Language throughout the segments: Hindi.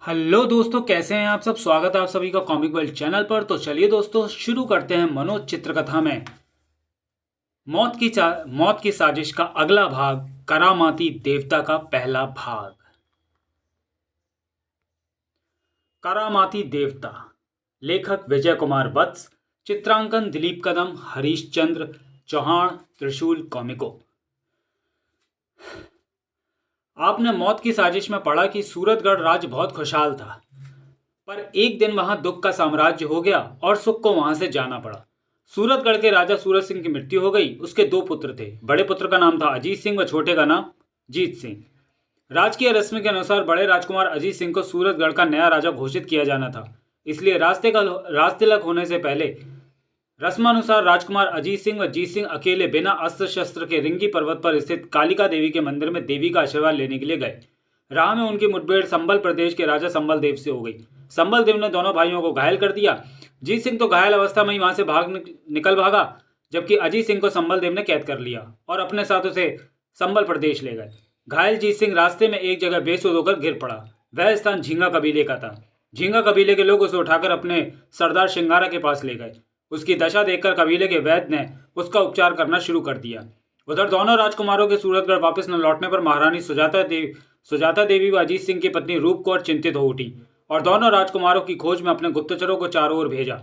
हेलो दोस्तों, कैसे हैं आप सब। स्वागत है आप सभी का कॉमिक वर्ल्ड चैनल पर। तो चलिए दोस्तों, शुरू करते हैं मनोज चित्रकथा में मौत की साजिश का अगला भाग, करामाती देवता का पहला भाग। करामाती देवता, लेखक विजय कुमार वत्स, चित्रांकन दिलीप कदम, हरीश चंद्र चौहान, त्रिशूल कॉमिको। आपने मौत की साजिश में पढ़ा कि सूरतगढ़ राज्य बहुत खुशहाल था, पर एक दिन वहां दुख का साम्राज्य हो गया और सुख को वहां से जाना पड़ा। सूरतगढ़ के राजा सूरज सिंह की मृत्यु हो गई। उसके दो पुत्र थे। बड़े पुत्र का नाम था अजीत सिंह व छोटे का नाम जीत सिंह। राजकीय रस्म के अनुसार बड़े राजकुमार अजीत सिंह को सूरतगढ़ का नया राजा घोषित किया जाना था। इसलिए राज तिलक होने से पहले रस्मानुसार राजकुमार अजीत सिंह व जीत सिंह अकेले बिना अस्त्र शस्त्र के रिंगी पर्वत पर स्थित कालिका देवी के मंदिर में देवी का आशीर्वाद लेने के लिए गए। राह में उनकी मुठभेड़ संबल प्रदेश के राजा संबल देव से हो गई। संबल देव ने दोनों भाइयों को घायल कर दिया। जीत सिंह तो घायल अवस्था में ही वहां से निकल भागा, जबकि अजीत सिंह को संबल देव ने कैद कर लिया और अपने साथ उसे संबल प्रदेश ले गए। घायल जीत सिंह रास्ते में एक जगह बेसुध होकर गिर पड़ा। वह स्थान झींगा कबीले का था। झींगा कबीले के लोग उसे उठाकर अपने सरदार शिंगारा के पास ले गए। उसकी दशा देखकर कबीले के वैद्य ने उसका उपचार करना शुरू कर दिया। उधर दोनों राजकुमारों के सूरतगढ़ वापस न लौटने पर महारानी सुजाता देवी व अजीत सिंह की पत्नी रूप कौर चिंतित हो उठी और दोनों राजकुमारों की खोज में अपने गुप्तचरों को चारों ओर भेजा।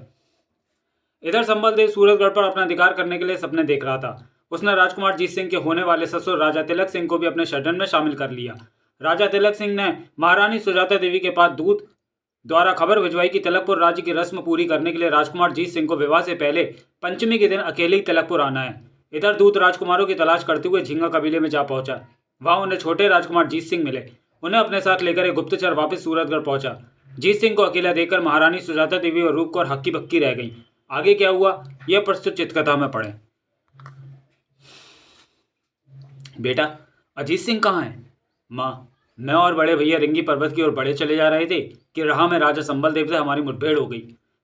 इधर संबल देव सूरतगढ़ पर अपना अधिकार करने के लिए सपने देख रहा था। उसने राजकुमार जीत सिंह के होने वाले ससुर राजा तिलक सिंह को भी अपने षड्यंत्र में शामिल कर लिया। राजा तिलक सिंह ने महारानी सुजाता देवी के पास दूत द्वारा खबर भिजवाई कि तिलकपुर राज्य की रस्म पूरी करने के लिए राजकुमार जीत सिंह को विवाह से पहले पंचमी के दिन अकेले ही तिलकपुर आना है। इधर दूत राजकुमारों की तलाश करते हुए झींगा कबीले में जा पहुंचा। वहां उन्हें छोटे राजकुमार जीत सिंह मिले। उन्हें अपने साथ लेकर एक गुप्तचर वापस सूरतगढ़ पहुंचा। जीत सिंह को अकेला देखकर महारानी सुजाता देवी और रूप कौर हक्की बक्की रह गई। आगे क्या हुआ, यह प्रस्तुत चित्रकथा में पढ़ें। बेटा, अजीत सिंह कहाँ है? माँ, मैं और बड़े भैया रिंगी पर्वत की ओर बढ़े चले जा रहे थे कि राह में राजा संबल देव से हमारी मुठभेड़ हो गई।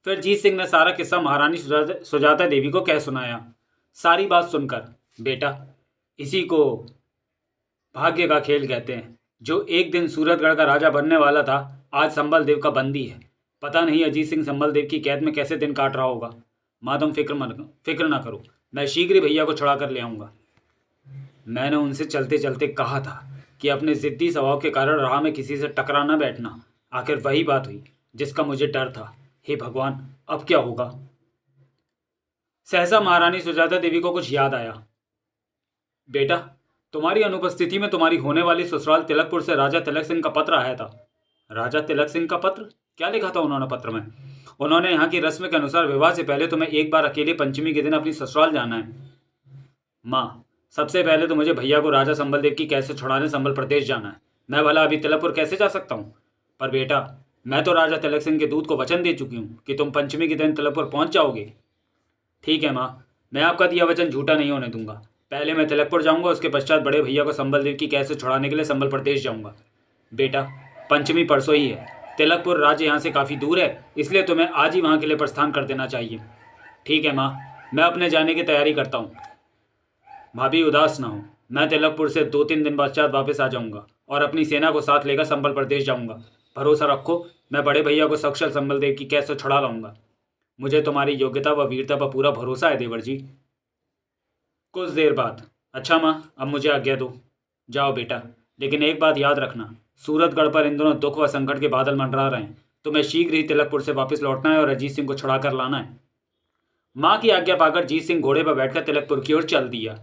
फिर जीत सिंह ने सारा किस्सा महारानी सुजाता देवी को कह सुनाया। सारी बात सुनकर, बेटा, इसी को भाग्य का खेल कहते हैं। जो एक दिन सूरतगढ़ का राजा बनने वाला था, आज संबल देव का बंदी है। पता नहीं अजीत सिंह संबल देव की कैद में कैसे दिन काट रहा होगा। माँ, तुम फिक्र ना करो, मैं शीघ्र ही भैया को छुड़ा कर ले आऊँगा। मैंने उनसे चलते चलते कहा था कि अपने जिद्दी स्वभाव के कारण राह में किसी से टकरा न बैठना। आखिर वही बात हुई जिसका मुझे डर था। हे भगवान, अब क्या होगा। सहसा महारानी सुजाता देवी को कुछ याद आया। बेटा, तुम्हारी अनुपस्थिति में तुम्हारी होने वाली ससुराल तिलकपुर से राजा तिलक सिंह का पत्र आया था। राजा तिलक सिंह का पत्र? क्या लिखा था उन्होंने पत्र में? उन्होंने यहाँ की रस्म के अनुसार विवाह से पहले तुम्हें एक बार अकेले पंचमी के दिन अपनी ससुराल जाना है। माँ, सबसे पहले तो मुझे भैया को राजा संबल देव की कैसे छुड़ाने संबल प्रदेश जाना है। मैं भला अभी तिलकपुर कैसे जा सकता हूँ? पर बेटा, मैं तो राजा तिलक सिंह के दूत को वचन दे चुकी हूँ कि तुम पंचमी के दिन तिलकपुर पहुँच जाओगे। ठीक है माँ, मैं आपका दिया वचन झूठा नहीं होने दूंगा। पहले मैं तिलकपुर जाऊंगा, उसके पश्चात बड़े भैया को संबल देव की कैसे छुड़ाने के लिए संबल प्रदेश जाऊंगा। बेटा, पंचमी परसों ही है। तिलकपुर राज्य यहाँ से काफ़ी दूर है, इसलिए तुम्हें आज ही वहाँ के लिए प्रस्थान कर देना चाहिए। ठीक है माँ, मैं अपने जाने की तैयारी करता हूँ। भाभी, उदास ना हो। मैं तिलकपुर से 2-3 दिन पश्चात वापस आ जाऊंगा और अपनी सेना को साथ लेकर संबल प्रदेश जाऊंगा। भरोसा रखो, मैं बड़े भैया को सकुशल संबल देव की कैसे छुड़ा लाऊंगा। मुझे तुम्हारी योग्यता व वीरता पर पूरा भरोसा है देवर जी। कुछ देर बाद, अच्छा माँ, अब मुझे आज्ञा दो। जाओ बेटा, लेकिन एक बात याद रखना, सूरतगढ़ पर इन दोनों दुख व संकट के बादल मंडरा रहे हैं। तुम्हें शीघ्र ही तिलकपुर से वापस लौटना है और अजीत सिंह को छुड़ा कर लाना है। माँ की आज्ञा पाकर जीत सिंह घोड़े पर बैठकर तिलकपुर की ओर चल दिया।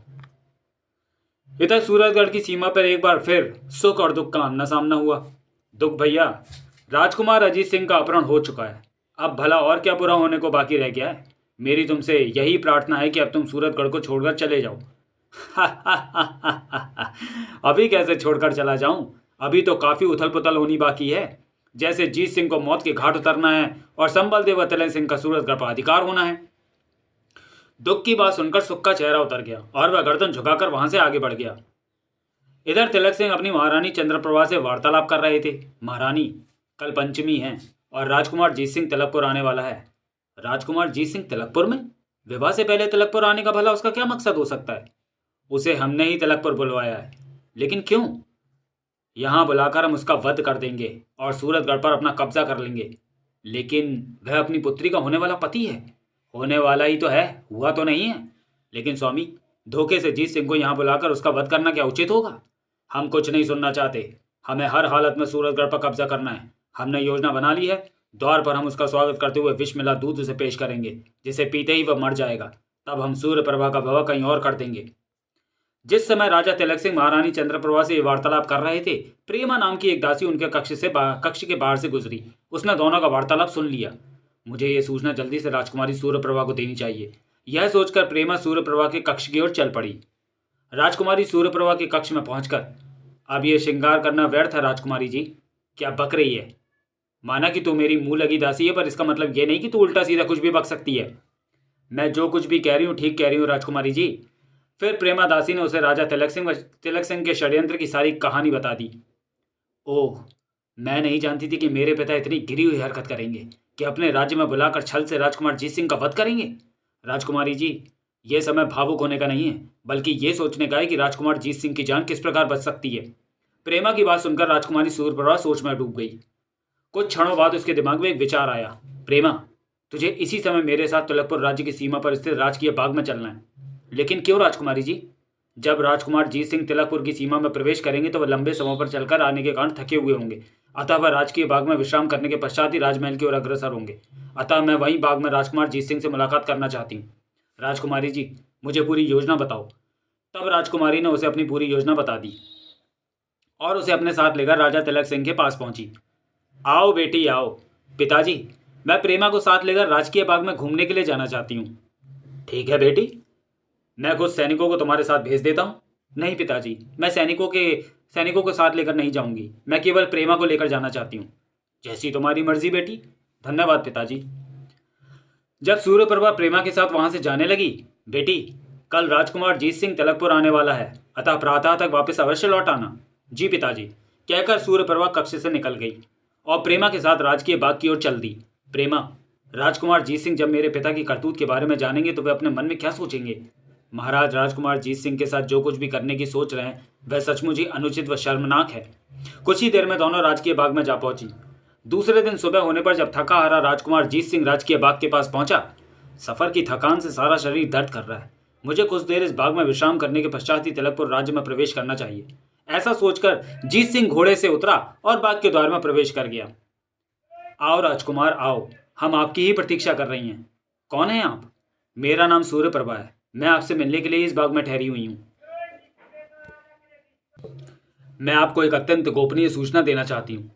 इधर सूरतगढ़ की सीमा पर एक बार फिर सुख और दुख का आमना सामना हुआ। दुख भैया, राजकुमार अजीत सिंह का अपहरण हो चुका है। अब भला और क्या बुरा होने को बाकी रह गया है। मेरी तुमसे यही प्रार्थना है कि अब तुम सूरतगढ़ को छोड़कर चले जाओ। अभी कैसे छोड़कर चला जाऊं? अभी तो काफी उथल पुथल होनी बाकी है। जैसे जीत सिंह को मौत के घाट उतरना है और संबल देव व तिलक सिंह का सूरतगढ़ पर अधिकार होना है। दुख की बात सुनकर सुख का चेहरा उतर गया और वह गर्दन झुकाकर वहां से आगे बढ़ गया। इधर तिलक सिंह अपनी महारानी चंद्रप्रभा से वार्तालाप कर रहे थे। महारानी, कल पंचमी है और राजकुमार जीत सिंह तिलकपुर आने वाला है। राजकुमार जीत सिंह तिलकपुर में? विवाह से पहले तिलकपुर आने का भला उसका क्या मकसद हो सकता है? उसे हमने ही तिलकपुर बुलवाया है। लेकिन क्यों? यहाँ बुलाकर हम उसका वध कर देंगे और सूरतगढ़ पर अपना कब्जा कर लेंगे। लेकिन वह अपनी पुत्री का होने वाला पति है। होने वाला ही तो है, हुआ तो नहीं है। लेकिन स्वामी, धोखे से जीत सिंह को यहाँ बुलाकर उसका वध करना क्या उचित होगा? हम कुछ नहीं सुनना चाहते। हमें हर हालत में सूरतगढ़ पर कब्जा करना है। हमने योजना बना ली है। द्वार पर हम उसका स्वागत करते हुए विष मिला दूध उसे पेश करेंगे, जिसे पीते ही वह मर जाएगा। तब हम सूर्यप्रभा का विवाह कहीं और कर देंगे। जिस समय राजा तिलक सिंह महारानी चंद्रप्रभा से वार्तालाप कर रहे थे, प्रेमा नाम की एक दासी उनके कक्ष के बाहर से गुजरी। उसने दोनों का वार्तालाप सुन लिया। मुझे यह सूचना जल्दी से राजकुमारी सूर्यप्रभा को देनी चाहिए। यह सोचकर प्रेमा सूर्यप्रभा के कक्ष की ओर चल पड़ी। राजकुमारी सूर्यप्रभा के कक्ष में पहुंचकर, अब यह श्रृंगार करना व्यर्थ है राजकुमारी जी। क्या बक रही है? माना कि तू मेरी मुंह लगी दासी है, पर इसका मतलब यह नहीं कि तू उल्टा सीधा कुछ भी बक सकती है। मैं जो कुछ भी कह रही हूँ ठीक कह रही हूँ राजकुमारी जी। फिर प्रेमा दासी ने उसे राजा तिलक सिंह के षड्यंत्र की सारी कहानी बता दी। ओह, मैं नहीं जानती थी कि मेरे पिता इतनी गिरी हुई हरकत करेंगे कि अपने राज्य में बुलाकर छल से राजकुमार जीत सिंह का वध करेंगे। राजकुमारी जी, यह समय भावुक होने का नहीं है, बल्कि ये सोचने का है कि राजकुमार जीत सिंह की जान किस प्रकार बच सकती है। प्रेमा की बात सुनकर राजकुमारी सूर्यप्रभा सोच में डूब गई। कुछ क्षणों बाद उसके दिमाग में एक विचार आया। प्रेमा, तुझे इसी समय मेरे साथ तिलकपुर राज्य की सीमा पर स्थित राजकीय बाग में चलना है। लेकिन क्यों राजकुमारी जी? जब राजकुमार जीत सिंह तिलकपुर की सीमा में प्रवेश करेंगे तो वह लंबे समय पर चलकर आने के कारण थके हुए होंगे। अतः वह राजकीय बाग में विश्राम करने के पश्चात ही राजमहल की ओर अग्रसर होंगे। अतः मैं वहीं बाग में राजकुमार जीत सिंह से मुलाकात करना चाहती हूँ। राजकुमारी जी, मुझे पूरी योजना बताओ। तब राजकुमारी ने उसे अपनी पूरी योजना बता दी और उसे अपने साथ लेकर राजा तिलक सिंह के पास पहुंची। आओ बेटी आओ। पिताजी, मैं प्रेमा को साथ लेकर राजकीय बाग में घूमने के लिए जाना चाहती हूँ। ठीक है बेटी, मैं कुछ सैनिकों को तुम्हारे साथ भेज देता हूँ। नहीं पिताजी, मैं सैनिकों को साथ लेकर नहीं जाऊंगी। मैं केवल प्रेमा को लेकर जाना चाहती हूँ। जैसी तुम्हारी मर्जी बेटी। धन्यवाद पिताजी। जब सूर्यप्रभा प्रेमा के साथ वहां से जाने लगी, बेटी, कल राजकुमार जीत सिंह तिलकपुर आने वाला है, अतः प्रातः तक वापस अवश्य लौट आना। जी पिताजी, कहकर सूर्यप्रभा कक्ष से निकल गई और प्रेमा के साथ राजकीय बाग की ओर चल दी। प्रेमा, राजकुमार जीत सिंह जब मेरे पिता की करतूत के बारे में जानेंगे तो वे अपने मन में क्या सोचेंगे? महाराज, राजकुमार जीत सिंह के साथ जो कुछ भी करने की सोच रहे हैं वह सचमुच ही अनुचित व शर्मनाक है। कुछ ही देर में दोनों राजकीय बाग में जा पहुंची। दूसरे दिन सुबह होने पर जब थका हारा राजकुमार जीत सिंह राजकीय बाग के पास पहुंचा, सफर की थकान से सारा शरीर दर्द कर रहा है। मुझे कुछ देर इस बाग में विश्राम करने के पश्चात ही तिलकपुर राज्य में प्रवेश करना चाहिए। ऐसा सोचकर जीत सिंह घोड़े से उतरा और बाग के द्वार में प्रवेश कर गया। आओ राजकुमार आओ, हम आपकी ही प्रतीक्षा कर रही हैं। कौन है आप? मेरा नाम सूर्यप्रभा है। मैं आपसे मिलने के लिए इस बाग में ठहरी हुई हूँ। मैं आपको एक अत्यंत गोपनीय सूचना देना चाहती हूँ।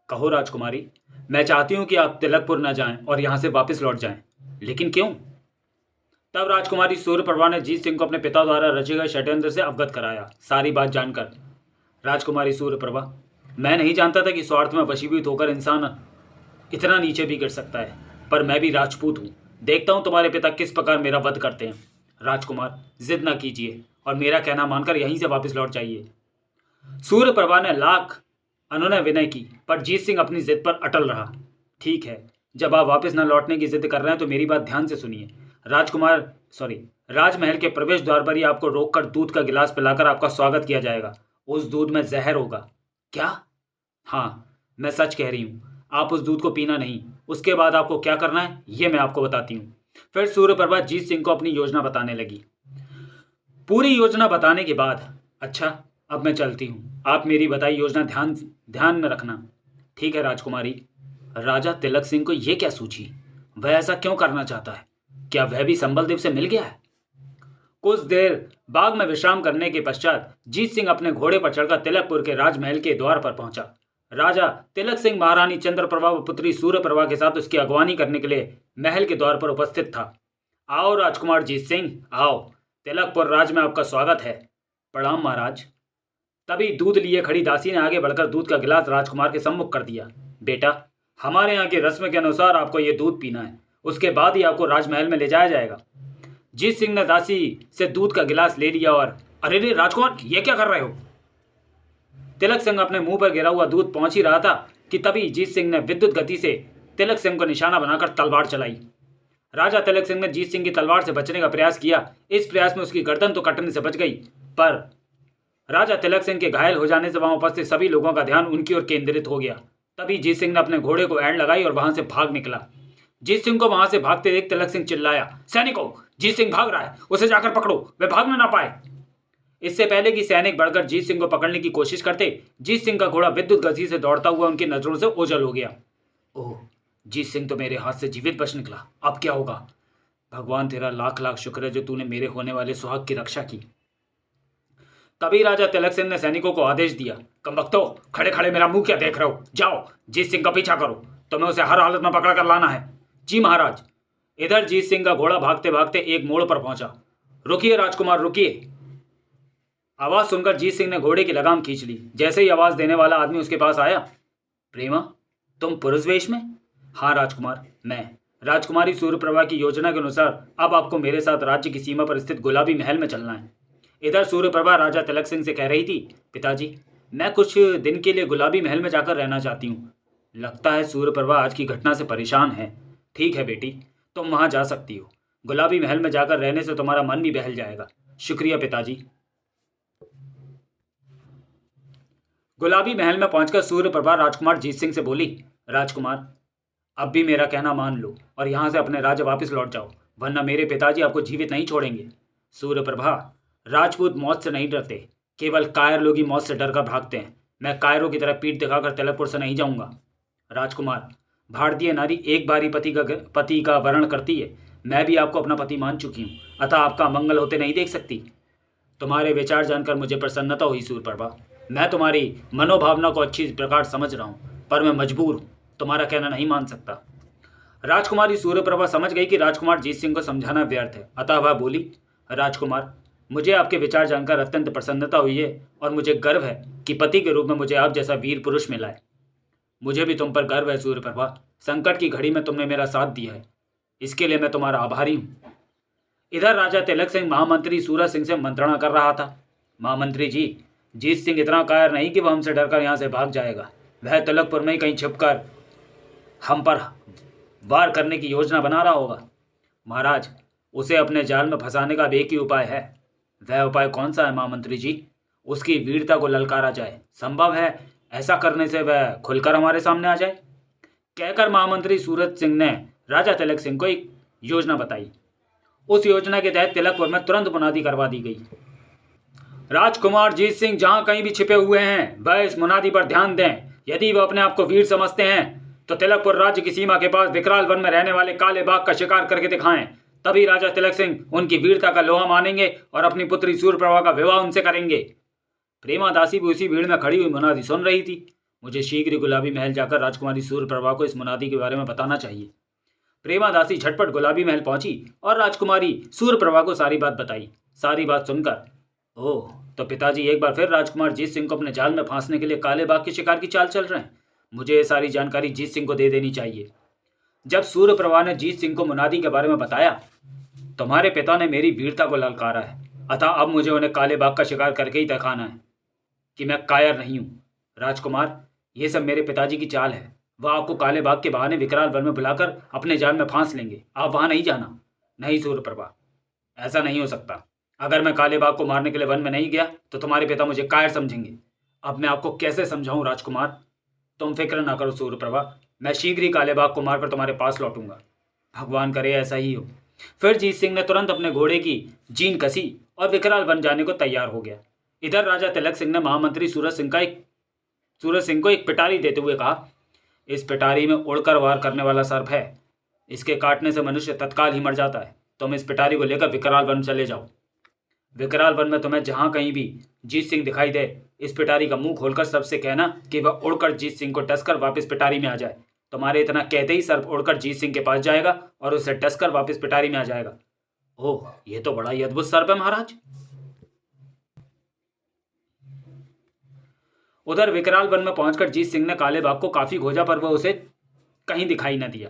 कहो राजकुमारी। मैं चाहती हूँ कि आप तिलकपुर न जाएं और यहाँ से वापस लौट जाएं। लेकिन क्यों? तब राजकुमारी सूर्यप्रभा ने जीत सिंह को अपने पिता द्वारा रचे गए षड्यंत्र से अवगत कराया। सारी बात जानकर राजकुमारी सूर्यप्रभा, मैं नहीं जानता था कि स्वार्थ में वशीभूत होकर इंसान इतना नीचे भी गिर सकता है, पर मैं भी राजपूत हूँ। देखता हूँ तुम्हारे पिता किस प्रकार मेरा वध करते हैं। राजकुमार, जिद न कीजिए और मेरा कहना मानकर यहीं से वापस लौट जाइए। सूर्यप्रभा ने लाख अनुनय विनय की, पर जीत सिंह अपनी जिद पर अटल रहा। ठीक है, जब आप वापस न लौटने की जिद कर रहे हैं तो मेरी बात ध्यान से सुनिए। राजमहल के प्रवेश द्वार पर ही आपको रोककर दूध का गिलास पिलाकर आपका स्वागत किया जाएगा। उस दूध में जहर होगा। क्या? हाँ, मैं सच कह रही हूँ। आप उस दूध को पीना नहीं। उसके बाद आपको क्या करना है ये मैं आपको बताती हूँ। फिर सूर्यप्रभा जीत सिंह को अपनी योजना बताने लगी। पूरी योजना बताने के बाद, अच्छा अब मैं चलती हूँ। आप मेरी बताई योजना ध्यान में रखना। ठीक है राजकुमारी। राजा तिलक सिंह को यह क्या सूझी? वह ऐसा क्यों करना चाहता है? क्या वह भी संबलदेव से मिल गया है? कुछ देर बाग में विश्राम करने के पश्चात जीत सिंह अपने घोड़े पर चढ़कर तिलकपुर के राजमहल के द्वार पर पहुंचा। राजा तिलक सिंह महारानी चंद्रप्रभा व पुत्री सूर्यप्रभा के साथ उसकी अगवानी करने के लिए महल के द्वार पर उपस्थित था। आओ राजकुमार जीत सिंह, आओ। तिलकपुर राज में आपका स्वागत है। प्रणाम महाराज। तभी दूध लिए खड़ी दासी ने आगे बढ़कर दूध का गिलास राजकुमार के सम्मुख कर दिया। बेटा, हमारे यहाँ की रस्म के अनुसार आपको ये दूध पीना है, उसके बाद ही आपको राजमहल में ले जाया जाएगा। जीत सिंह ने दासी से दूध का गिलास ले लिया और, अरे रे राजकुमार, ये क्या कर रहे हो? तिलक सिंह अपने मुंह पर गिरा हुआ दूध पहुंच ही रहा था कि तभी जीत सिंह ने विद्युत गति से तिलक सिंह को निशाना बनाकर तलवार चलाई। राजा तिलक सिंह ने जीत सिंह की तलवार से बचने का प्रयास किया। इस प्रयास में उसकी गर्दन तो कटने से बच गई, पर राजा तिलक सिंह के घायल हो जाने से वहां उपस्थित सभी लोगों का ध्यान उनकी ओर केंद्रित हो गया। तभी जीत सिंह ने अपने घोड़े को एड़ लगाई और वहां से भाग निकला। जीत सिंह को वहां से भागते देख तिलक सिंह चिल्लाया, सैनिकों, जीत सिंह भाग रहा है, उसे जाकर पकड़ो, वे भागना ना पाए। इससे पहले कि सैनिक बढ़कर जीत सिंह को पकड़ने की कोशिश करते, जीत सिंह का घोड़ा विद्युत गति से दौड़ता हुआ उनकी नजरों से ओझल हो गया। ओह, जीत सिंह तो मेरे हाथ से जीवित बच निकला, अब क्या होगा? भगवान तेरा लाख लाख शुक्र है जो तूने मेरे होने वाले सुहाग की रक्षा की। तभी राजा तिलक सिंह ने सैनिकों को आदेश दिया, कमबख्तो, खड़े खड़े मेरा मुंह क्या देख रहे हो? जाओ, जीत सिंह का पीछा करो, तुम्हें उसे हर हालत में पकड़ कर लाना है। जी महाराज। इधर जीत सिंह का घोड़ा भागते भागते एक मोड़ पर पहुंचा। रुकिए राजकुमार, रुकिए। आवाज सुनकर जीत सिंह ने घोड़े की लगाम खींच ली। जैसे ही आवाज देने वाला आदमी उसके पास आया, प्रेमा, तुम पुरुष वेश में? हाँ राजकुमार, मैं। राजकुमारी सूर्यप्रभा की योजना के अनुसार अब आपको मेरे साथ राज्य की सीमा पर स्थित गुलाबी महल में चलना है। इधर सूर्यप्रभा राजा तिलक सिंह से कह रही थी, पिताजी, मैं कुछ दिन के लिए गुलाबी महल में जाकर रहना चाहती हूँ। लगता है सूर्यप्रभा आज की घटना से परेशान है। ठीक है बेटी, तुम वहां जा सकती हो। गुलाबी महल में जाकर रहने से तुम्हारा मन भी बहल जाएगा। शुक्रिया पिताजी। गुलाबी महल में पहुंचकर सूर्यप्रभा राजकुमार जीत सिंह से बोली, राजकुमार, अब भी मेरा कहना मान लो और यहां से अपने राज्य वापस लौट जाओ, वरना मेरे पिताजी आपको जीवित नहीं छोड़ेंगे। सूर्यप्रभा, राजपूत मौत से नहीं डरते, केवल कायर लोग ही मौत से डरकर भागते हैं। मैं कायरों की तरह पीठ दिखाकर तिलकपुर से नहीं जाऊंगा। राजकुमार, भारतीय नारी एक बारी पति का वर्ण करती है। मैं भी आपको अपना पति मान चुकी हूँ, अतः आपका मंगल होते नहीं देख सकती। तुम्हारे विचार जानकर मुझे प्रसन्नता हुई सूर्यप्रभा। मैं तुम्हारी मनोभावना को अच्छी प्रकार समझ रहा हूँ, पर मैं मजबूर हूँ, तुम्हारा कहना नहीं मान सकता। राजकुमारी सूर्यप्रभा समझ गई कि राजकुमार जीत सिंह को समझाना व्यर्थ है, अतः वह बोली, राजकुमार, मुझे आपके विचार जानकर अत्यंत प्रसन्नता हुई है और मुझे गर्व है कि पति के रूप में मुझे आप जैसा वीर पुरुष मिला है। मुझे भी तुम पर गर्व है सूर्यप्रभा। संकट की घड़ी में तुमने मेरा साथ दिया है, इसके लिए मैं तुम्हारा आभारी हूँ। इधर राजा तिलक सिंह महामंत्री सूरज सिंह से मंत्रणा कर रहा था। महामंत्री जी, जीत सिंह इतना कायर नहीं कि वह हमसे डरकर यहाँ से भाग जाएगा। वह तिलकपुर में ही कहीं छिपकर हम पर वार करने की योजना बना रहा होगा। महाराज, उसे अपने जाल में फंसाने का एक ही उपाय है। वह उपाय कौन सा है महामंत्री जी? उसकी वीरता को ललकारा जाए। संभव है ऐसा करने से वह खुलकर हमारे सामने आ जाए। कहकर महामंत्री सूरज सिंह ने राजा तिलक सिंह को एक योजना बताई। उस योजना के तहत तिलकपुर में तुरंत मुनादी करवा दी गई। राजकुमार जीत सिंह जहां कहीं भी छिपे हुए हैं, वह इस मुनादी पर ध्यान दें। यदि वह अपने आप को वीर समझते हैं तो तिलकपुर राज्य की सीमा के पास विकराल वन में रहने वाले काले बाघ का शिकार करके दिखाएं। तभी राजा तिलक सिंह उनकी वीरता का लोहा मानेंगे और अपनी पुत्री सूर्यप्रभा का विवाह उनसे करेंगे। प्रेमा दासी भी उसी भीड़ में खड़ी हुई मुनादी सुन रही थी। मुझे शीघ्र ही गुलाबी महल जाकर राजकुमारी सूर्यप्रभा को इस मुनादी के बारे में बताना चाहिए। प्रेमा दासी झटपट गुलाबी महल पहुंची और राजकुमारी सूर्यप्रभा को सारी बात बताई। सारी बात सुनकर, ओह, तो पिताजी एक बार फिर राजकुमार जीत सिंह को अपने जाल में फांसने के लिए काले बाघ के शिकार की चाल चल रहे हैं। मुझे ये सारी जानकारी जीत सिंह को दे देनी चाहिए। जब सूर्यप्रभा ने जीत सिंह को मुनादी के बारे में बताया, तुम्हारे पिता ने मेरी वीरता को ललकारा है, अतः अब मुझे उन्हें काले बाघ का शिकार करके ही दिखाना है कि मैं कायर नहीं हूँ। राजकुमार, ये सब मेरे पिताजी की चाल है। वह आपको काले बाघ के बहाने विकराल वन में बुलाकर अपने जाल में फांस लेंगे। आप वहां नहीं जाना। नहीं सूर्यप्रभा, ऐसा नहीं हो सकता। अगर मैं काले बाघ को मारने के लिए वन में नहीं गया तो तुम्हारे पिता मुझे कायर समझेंगे। अब मैं आपको कैसे समझाऊं राजकुमार? तुम फिक्र ना करो सूर्यप्रभा, मैं शीघ्र ही काले बाघ को मारकर तुम्हारे पास लौटूंगा। भगवान करे ऐसा ही हो। फिर जीत सिंह ने तुरंत अपने घोड़े की जीन कसी और विकराल वन जाने को तैयार हो गया। इधर राजा तिलक सिंह ने महामंत्री सूरज सिंह को एक पिटारी देते हुए कहा, इस पिटारी में उड़कर वार करने वाला सर्प है। इसके काटने से मनुष्य तत्काल ही मर जाता है। तुम इस पिटारी को लेकर विकराल वन चले जाओ। विकराल वन में तुम्हें जहां कहीं भी जीत सिंह दिखाई दे, इस पिटारी का मुंह खोलकर सबसे कहना कि वह उड़कर जीत सिंह को डसकर वापस पिटारी में आ जाए। तुम्हारे इतना कहते ही सर्प उड़कर जीत सिंह के पास जाएगा और उसे डसकर वापस पिटारी में आ जाएगा। ओह, ये तो बड़ा ही अद्भुत सर्प है महाराज। उधर विकराल वन में पहुंचकर जीत सिंह ने काले बाघ को काफी खोजा, पर वह उसे कहीं दिखाई न दिया।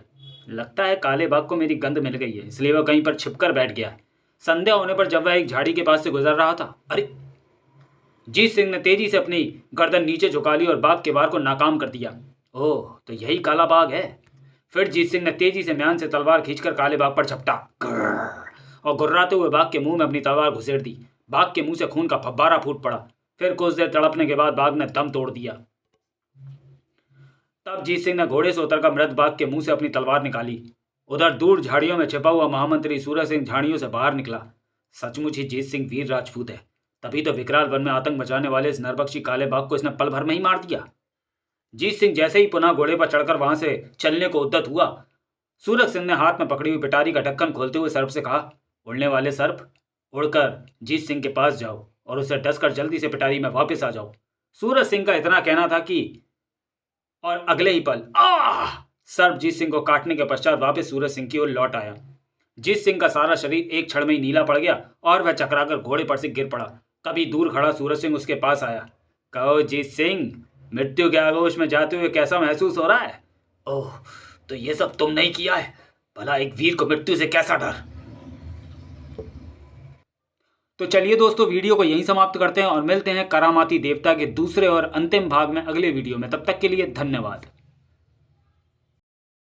लगता है काले बाघ को मेरी गंध मिल गई है, इसलिए वह कहीं पर छिपकर बैठ गया है। संध्या होने पर जब वह एक झाड़ी के पास से गुजर रहा था, अरे, जीत सिंह ने तेजी से अपनी गर्दन नीचे झुका ली और बाघ के वार को नाकाम कर दिया। ओह, तो यही काला बाघ है। फिर जीत सिंह ने तेजी से म्यान से तलवार खींचकर काले बाघ पर झपटा और गुर्राते हुए बाघ के मुंह में अपनी तलवार घुसेड़ दी। बाघ के मुंह से खून का फव्वारा फूट पड़ा। फिर कुछ देर तड़पने के बाद बाघ ने दम तोड़ दिया। तब जीत सिंह ने घोड़े से उतरकर मृत बाघ के मुंह से अपनी तलवार निकाली। उधर दूर झाड़ियों में छिपा हुआ महामंत्री सूरज सिंह झाड़ियों से बाहर निकला। सचमुच ही जीत सिंह वीर राजपूत है, तभी तो विकराल वन में आतंक मचाने वाले इस नरबक्षी काले बाघ को इसने पल भर में ही मार दिया। जीत सिंह जैसे ही पुनः घोड़े पर चढ़कर वहां से चलने को उद्यत हुआ, सूरज सिंह ने हाथ में पकड़ी हुई पिटारी का ढक्कन खोलते हुए सर्प से कहा, उड़ने वाले सर्प, उड़कर जीत सिंह के पास जाओ और उसे डसकर जल्दी से पिटारी में वापस आ जाओ। सूरज सिंह का इतना कहना था कि और अगले ही पल सर्प जीत सिंह को काटने के पश्चात वापस सूरज सिंह की ओर लौट आया। जीत सिंह का सारा शरीर एक क्षण में ही नीला पड़ गया और वह चकराकर घोड़े पर से गिर पड़ा। कभी दूर खड़ा सूरज सिंह उसके पास आया। कहो जीत सिंह, मृत्यु के आगोश में जाते हुए कैसा महसूस हो रहा है? ओह, तो ये सब तुम नहीं किया है? भला एक वीर को मृत्यु से कैसा डर। तो चलिए दोस्तों, वीडियो को यहीं समाप्त करते हैं और मिलते हैं करामाती देवता के दूसरे और अंतिम भाग में अगले वीडियो में। तब तक के लिए धन्यवाद।